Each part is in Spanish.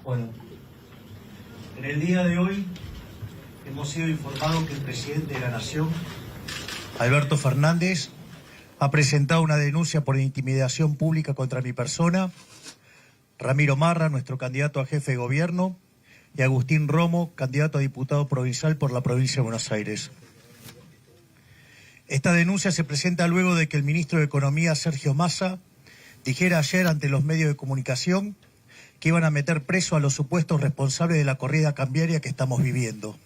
Bueno, en el día de hoy hemos sido informados que el presidente de la Nación, Alberto Fernández, ha presentado una denuncia por intimidación pública contra mi persona, Ramiro Marra, nuestro candidato a jefe de gobierno, y Agustín Romo, candidato a diputado provincial por la provincia de Buenos Aires. Esta denuncia se presenta luego de que el ministro de Economía, Sergio Massa, dijera ayer ante los medios de comunicación que iban a meter preso a los supuestos responsables de la corrida cambiaria que estamos viviendo.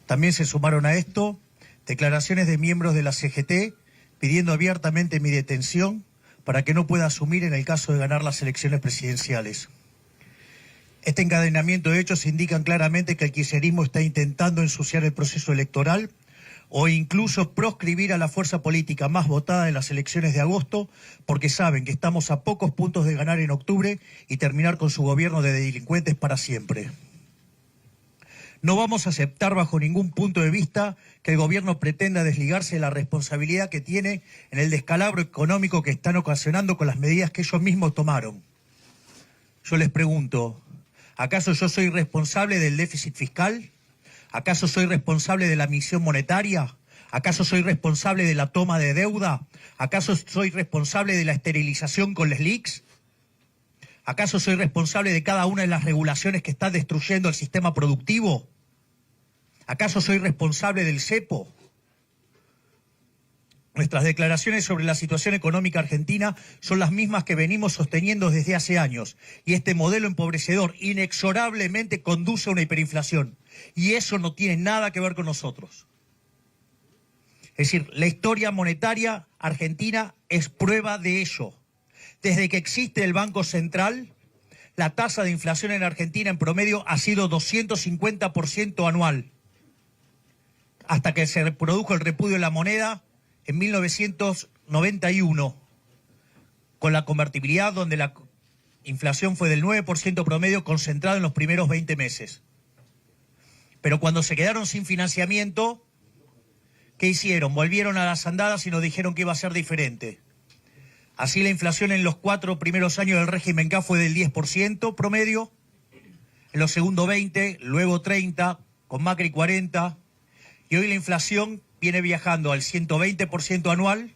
También se sumaron a esto declaraciones de miembros de la CGT pidiendo abiertamente mi detención para que no pueda asumir en el caso de ganar las elecciones presidenciales. Este encadenamiento de hechos indican claramente que el kirchnerismo está intentando ensuciar el proceso electoral o incluso proscribir a la fuerza política más votada en las elecciones de agosto, porque saben que estamos a pocos puntos de ganar en octubre y terminar con su gobierno de delincuentes para siempre. No vamos a aceptar bajo ningún punto de vista que el gobierno pretenda desligarse de la responsabilidad que tiene en el descalabro económico que están ocasionando con las medidas que ellos mismos tomaron. Yo les pregunto, ¿acaso yo soy responsable del déficit fiscal? ¿Acaso soy responsable de la emisión monetaria? ¿Acaso soy responsable de la toma de deuda? ¿Acaso soy responsable de la esterilización con las LELIQs? ¿Acaso soy responsable de cada una de las regulaciones que están destruyendo el sistema productivo? ¿Acaso soy responsable del cepo? Nuestras declaraciones sobre la situación económica argentina son las mismas que venimos sosteniendo desde hace años. Y este modelo empobrecedor inexorablemente conduce a una hiperinflación. Y eso no tiene nada que ver con nosotros. Es decir, la historia monetaria argentina es prueba de ello. Desde que existe el Banco Central, la tasa de inflación en Argentina en promedio ha sido 250% anual. Hasta que se produjo el repudio de la moneda en 1991, con la convertibilidad donde la inflación fue del 9% promedio concentrado en los primeros 20 meses. Pero cuando se quedaron sin financiamiento, ¿qué hicieron? Volvieron a las andadas y nos dijeron que iba a ser diferente. Así la inflación en los 4 primeros años del régimen K fue del 10% promedio, en los segundos 20%, luego 30%, con Macri 40%, y hoy la inflación viene viajando al 120% anual.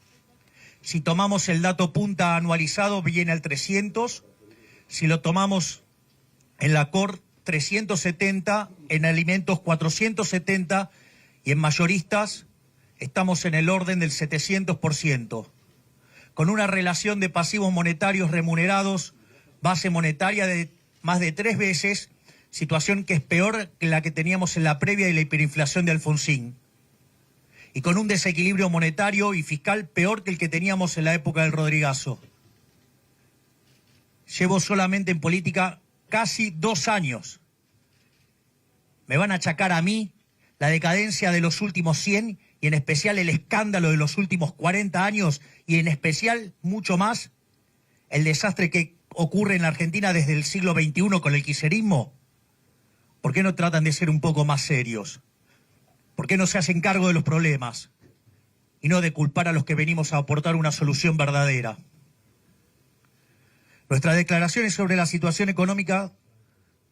Si tomamos el dato punta anualizado, viene al 300%. Si lo tomamos en la COR, 370%, en alimentos 470%, y en mayoristas estamos en el orden del 700%. Con una relación de pasivos monetarios remunerados, base monetaria de más de 3 veces, situación que es peor que la que teníamos en la previa de la hiperinflación de Alfonsín. Y con un desequilibrio monetario y fiscal peor que el que teníamos en la época del Rodrigazo. Llevo solamente en política casi 2 años. Me van a achacar a mí la decadencia de los últimos 100 y en especial el escándalo de los últimos 40 años y en especial mucho más el desastre que ocurre en la Argentina desde el siglo XXI con el kirchnerismo. ¿Por qué no tratan de ser un poco más serios? ¿Por qué no se hacen cargo de los problemas y no de culpar a los que venimos a aportar una solución verdadera? Nuestras declaraciones sobre la situación económica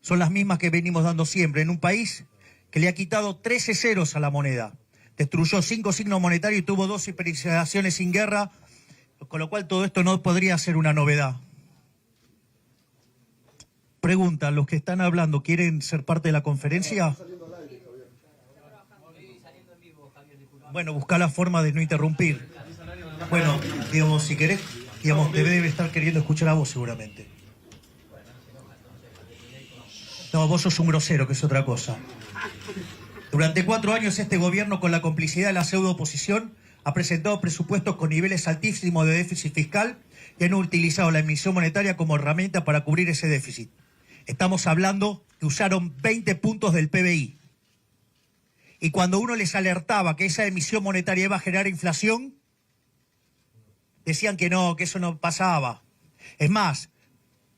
son las mismas que venimos dando siempre en un país que le ha quitado 13 ceros a la moneda. Destruyó 5 signos monetarios y tuvo 2 hiperinflaciones sin guerra, con lo cual todo esto no podría ser una novedad. Pregunta, ¿los que están hablando quieren ser parte de la conferencia? Bueno, busca la forma de no interrumpir. Bueno, digamos, si querés, digamos, te debe estar queriendo escuchar a vos seguramente. No, vos sos un grosero, que es otra cosa. Durante 4 años este gobierno, con la complicidad de la pseudo-oposición, ha presentado presupuestos con niveles altísimos de déficit fiscal y han utilizado la emisión monetaria como herramienta para cubrir ese déficit. Estamos hablando que usaron 20 puntos del PBI. Y cuando uno les alertaba que esa emisión monetaria iba a generar inflación, decían que no, que eso no pasaba. Es más,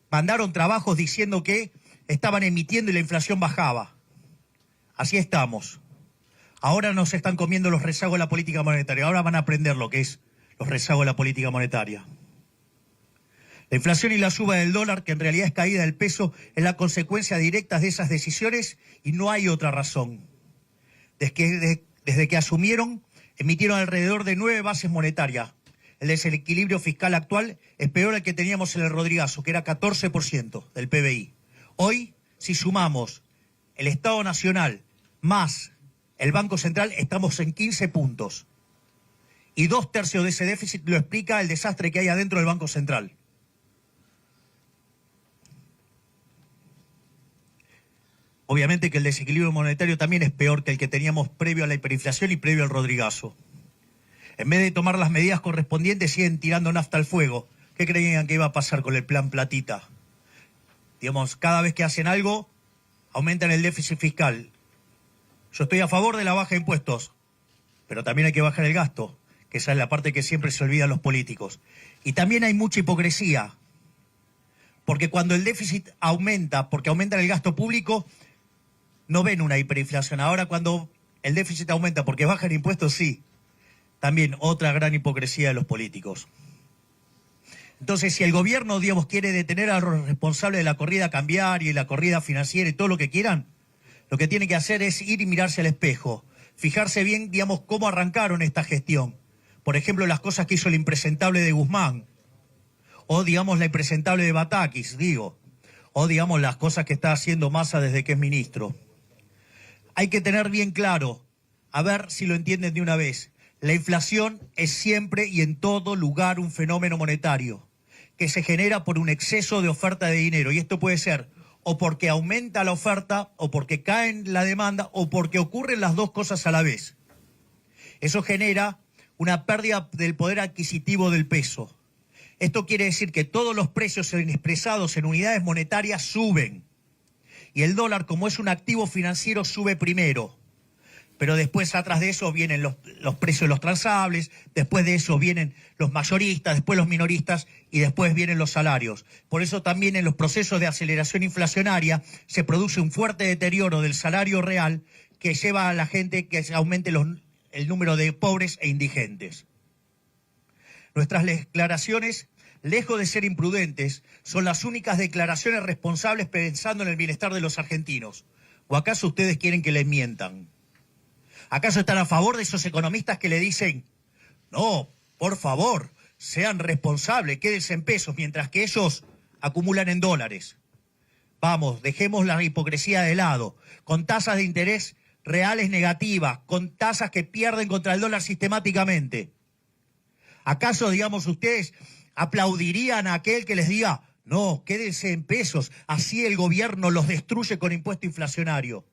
mandaron trabajos diciendo que estaban emitiendo y la inflación bajaba. Así estamos. Ahora nos están comiendo los rezagos de la política monetaria. Ahora van a aprender lo que es los rezagos de la política monetaria. La inflación y la suba del dólar, que en realidad es caída del peso, es la consecuencia directa de esas decisiones y no hay otra razón. Desde que asumieron, emitieron alrededor de 9 bases monetarias. El desequilibrio fiscal actual es peor al que teníamos en el Rodrigazo, que era 14% del PBI. Hoy, si sumamos el Estado Nacional más el Banco Central, estamos en 15 puntos. Y 2/3 de ese déficit lo explica el desastre que hay adentro del Banco Central. Obviamente que el desequilibrio monetario también es peor que el que teníamos previo a la hiperinflación y previo al Rodrigazo. En vez de tomar las medidas correspondientes, siguen tirando nafta al fuego. ¿Qué creían que iba a pasar con el plan Platita? Digamos, cada vez que hacen algo, aumentan el déficit fiscal. Yo estoy a favor de la baja de impuestos, pero también hay que bajar el gasto, que esa es la parte que siempre se olvidan los políticos. Y también hay mucha hipocresía, porque cuando el déficit aumenta, porque aumenta el gasto público, no ven una hiperinflación. Ahora cuando el déficit aumenta porque bajan impuestos, sí. También otra gran hipocresía de los políticos. Entonces, si el gobierno, digamos, quiere detener a los responsables de la corrida cambiaria y la corrida financiera y todo lo que quieran, lo que tiene que hacer es ir y mirarse al espejo, fijarse bien, digamos, cómo arrancaron esta gestión. Por ejemplo, las cosas que hizo el impresentable de Guzmán, o, digamos, la impresentable de Batakis, o, digamos, las cosas que está haciendo Massa desde que es ministro. Hay que tener bien claro, a ver si lo entienden de una vez, la inflación es siempre y en todo lugar un fenómeno monetario que se genera por un exceso de oferta de dinero. Y esto puede ser o porque aumenta la oferta, o porque cae la demanda, o porque ocurren las dos cosas a la vez. Eso genera una pérdida del poder adquisitivo del peso. Esto quiere decir que todos los precios expresados en unidades monetarias suben. Y el dólar, como es un activo financiero, sube primero. Pero después, atrás de eso, vienen los precios de los transables, después de eso vienen los mayoristas, después los minoristas y después vienen los salarios. Por eso también en los procesos de aceleración inflacionaria se produce un fuerte deterioro del salario real que lleva a la gente que se aumente el número de pobres e indigentes. Nuestras declaraciones, lejos de ser imprudentes, son las únicas declaraciones responsables pensando en el bienestar de los argentinos. ¿O acaso ustedes quieren que les mientan? ¿Acaso están a favor de esos economistas que le dicen, no, por favor, sean responsables, quédense en pesos, mientras que ellos acumulan en dólares? Vamos, dejemos la hipocresía de lado, con tasas de interés reales negativas, con tasas que pierden contra el dólar sistemáticamente. ¿Acaso, digamos, ustedes aplaudirían a aquel que les diga, no, quédense en pesos, así el gobierno los destruye con impuesto inflacionario?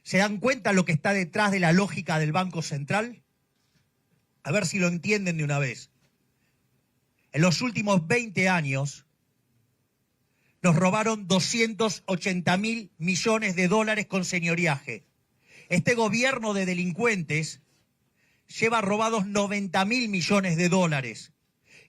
¿Se dan cuenta lo que está detrás de la lógica del Banco Central? A ver si lo entienden de una vez. En los últimos 20 años nos robaron 280.000 millones de dólares con señoriaje. Este gobierno de delincuentes lleva robados 90.000 millones de dólares.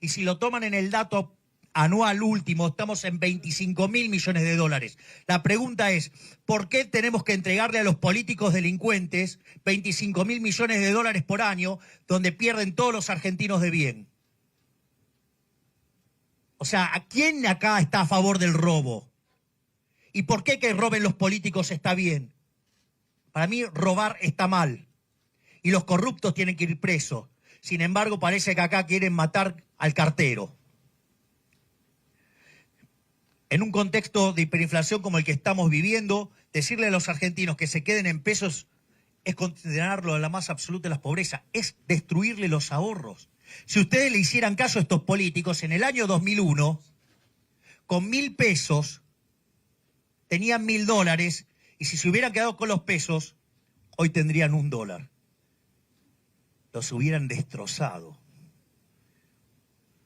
Y si lo toman en el dato anual último, estamos en 25.000 millones de dólares. La pregunta es, ¿por qué tenemos que entregarle a los políticos delincuentes 25.000 millones de dólares por año, donde pierden todos los argentinos de bien? O sea, ¿a quién acá está a favor del robo? ¿Y por qué que roben los políticos está bien? Para mí, robar está mal. Y los corruptos tienen que ir presos. Sin embargo, parece que acá quieren matar al cartero. En un contexto de hiperinflación como el que estamos viviendo, decirle a los argentinos que se queden en pesos es considerarlo la más absoluta de las pobrezas, es destruirle los ahorros. Si ustedes le hicieran caso a estos políticos, en el año 2001, con 1.000 pesos, tenían 1.000 dólares, y si se hubieran quedado con los pesos, hoy tendrían $1. Los hubieran destrozado.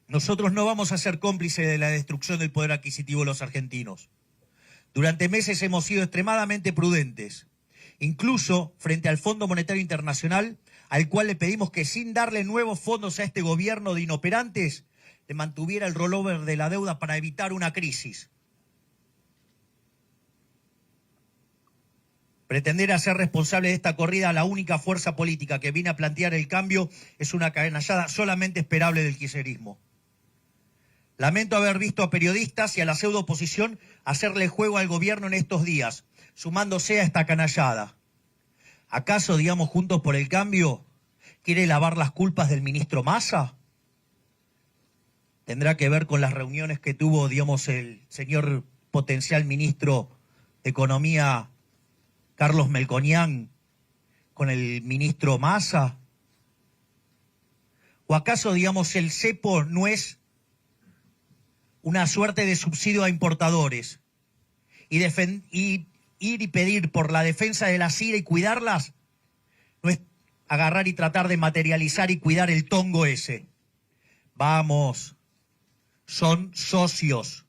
Nosotros no vamos a ser cómplices de la destrucción del poder adquisitivo de los argentinos. Durante meses hemos sido extremadamente prudentes, incluso frente al Fondo Monetario Internacional, al cual le pedimos que sin darle nuevos fondos a este gobierno de inoperantes, le mantuviera el rollover de la deuda para evitar una crisis. Pretender hacer responsable de esta corrida a la única fuerza política que viene a plantear el cambio es una canallada solamente esperable del kirchnerismo. Lamento haber visto a periodistas y a la pseudo oposición hacerle juego al gobierno en estos días, sumándose a esta canallada. ¿Acaso, digamos, Juntos por el Cambio quiere lavar las culpas del ministro Massa? ¿Tendrá que ver con las reuniones que tuvo, digamos, el señor potencial ministro de Economía, Carlos Melconian, con el ministro Massa? ¿O acaso, digamos, el cepo no es una suerte de subsidio a importadores? Y ir y pedir por la defensa de la CIRA y cuidarlas, no es agarrar y tratar de materializar y cuidar el tongo ese. Vamos, son socios.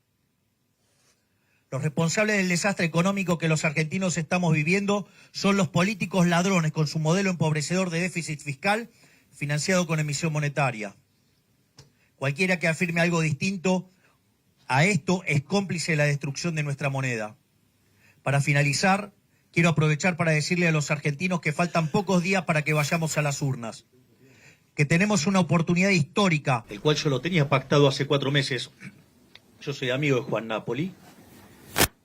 Los responsables del desastre económico que los argentinos estamos viviendo son los políticos ladrones con su modelo empobrecedor de déficit fiscal financiado con emisión monetaria. Cualquiera que afirme algo distinto a esto es cómplice de la destrucción de nuestra moneda. Para finalizar, quiero aprovechar para decirle a los argentinos que faltan pocos días para que vayamos a las urnas, que tenemos una oportunidad histórica, el cual yo lo tenía pactado hace 4 meses. Yo soy amigo de Juan Napoli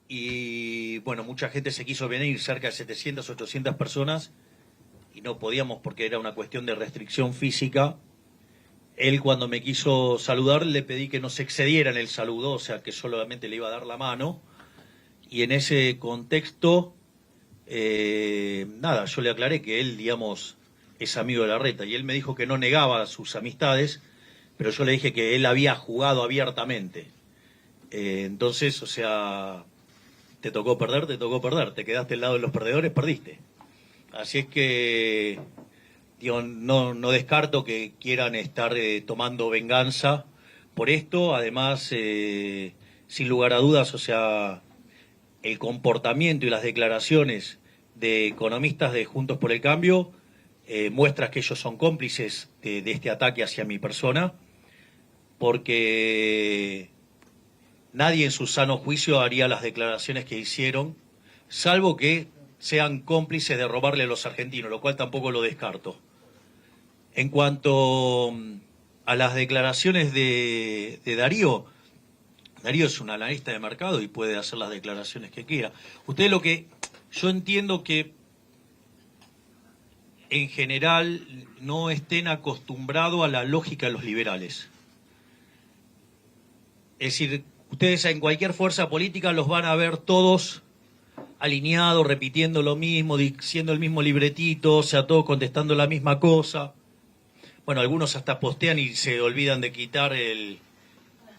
y, bueno, mucha gente se quiso venir, cerca de 700, 800 personas, y no podíamos porque era una cuestión de restricción física. Él, cuando me quiso saludar, le pedí que no se excediera en el saludo, o sea, que solamente le iba a dar la mano. Y en ese contexto, nada, yo le aclaré que él, digamos, es amigo de Larreta. Y él me dijo que no negaba sus amistades, pero yo le dije que él había jugado abiertamente. Entonces, o sea, te tocó perder, te quedaste al lado de los perdedores, perdiste. Así es que, digo, no descarto que quieran estar tomando venganza por esto. Además, sin lugar a dudas, o sea, el comportamiento y las declaraciones de economistas de Juntos por el Cambio muestran que ellos son cómplices de este ataque hacia mi persona, porque nadie en su sano juicio haría las declaraciones que hicieron, salvo que sean cómplices de robarle a los argentinos, lo cual tampoco lo descarto. En cuanto a las declaraciones de Darío, Darío es un analista de mercado y puede hacer las declaraciones que quiera. Ustedes lo que yo entiendo que en general no estén acostumbrados a la lógica de los liberales. Es decir, ustedes en cualquier fuerza política los van a ver todos alineados, repitiendo lo mismo, diciendo el mismo libretito, o sea, todos contestando la misma cosa. Bueno, algunos hasta postean y se olvidan de quitar el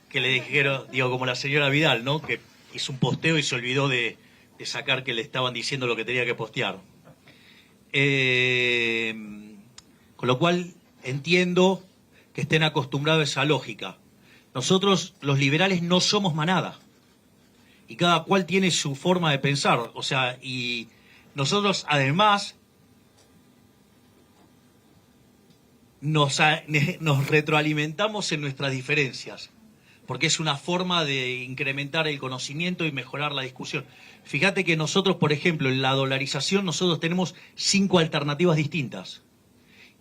que le dijeron, digo, como la señora Vidal, ¿no? Que hizo un posteo y se olvidó de sacar que le estaban diciendo lo que tenía que postear. Con lo cual entiendo que estén acostumbrados a esa lógica. Nosotros, los liberales, no somos manada. Y cada cual tiene su forma de pensar. O sea, y nosotros además nos retroalimentamos en nuestras diferencias, porque es una forma de incrementar el conocimiento y mejorar la discusión. Fíjate que nosotros, por ejemplo, en la dolarización, nosotros tenemos 5 alternativas distintas,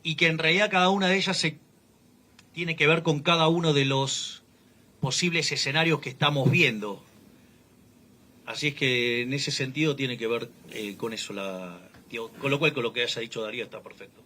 y que en realidad cada una de ellas tiene que ver con cada uno de los posibles escenarios que estamos viendo. Así es que en ese sentido tiene que ver con eso. Con lo cual, con lo que haya dicho Darío está perfecto.